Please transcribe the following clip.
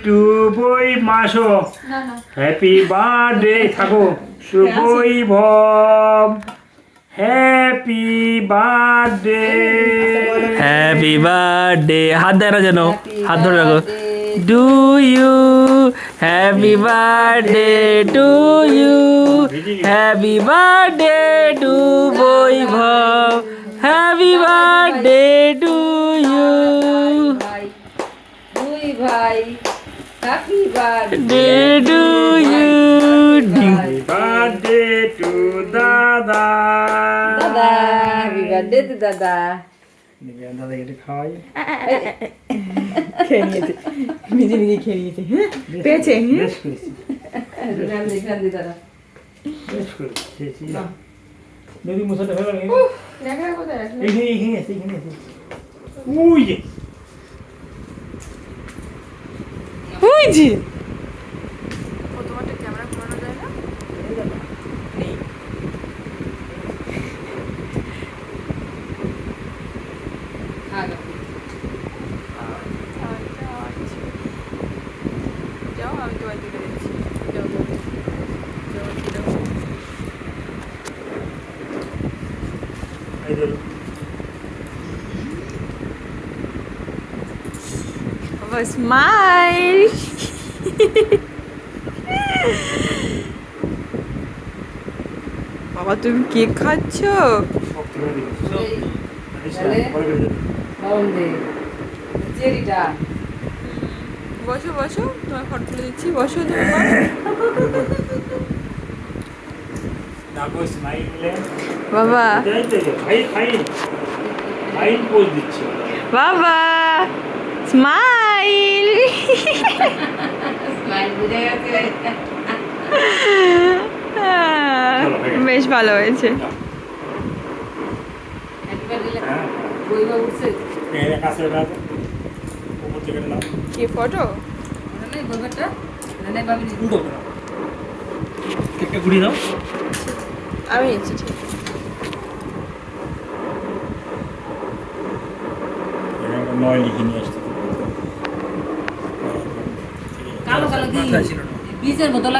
two বই মাসো happy birthday থাকো শুভৈভব হ্যাপি বার্থডে হ্যাপি বার্থডে হাত দেয় না যেন হাত ধরে রাখো do you happy birthday to you happy birthday to Vaibhav happy birthday to you দুই ভাই happy birthday day to you happy birthday to দাদা দাদা হ্যাপি বার্থডে টু দাদা দাদা এটা খাওয়াই খেয়ে নিয়েছে নিজে নিজে খেয়ে নিয়েছে হ্যাঁ পেয়েছে বেশ করেছি গান্ধী দাদা বেশ করেছি খেয়েছি নদী মশাটা হয়ে গেল দেখা কোথায় রাখলে এখানে আছে এখানে আছে উই যে ওই যে আগা যাও আমি তোমায় তুলে দিচ্ছি যাও এই ধরো বাবা স্মাইল বাবা তুমি কেক খাচ্ছ শক্ত করে দিচ্ছি তাহলে বাউন্ডে চেরিটা বসো বসো তোমার ফটো তুলে দিচ্ছি বসো তুমি দেখো স্মাইলে বাবা ভাই ফাইন ফাইন পোজ দিচ্ছে বাবা স্মাইল স্মাইল বুঝে গেছে বেশ ভালো হয়েছে হ্যাপি বার্থডে হ্যাঁ বইবা উঠছে এখানে কাছে রাখো উপর থেকে নাও কি ফটো ওখানে বইবাটা ওখানে ভাবি উল্টো করো কেকটা ঘুরিয়ে দাও আমি নিচ্ছি ঠিক এখানে নয় লিখে নিয়ে আসতে কালো কালো কি মাথায় ছিল না বীজের মতো লাগছে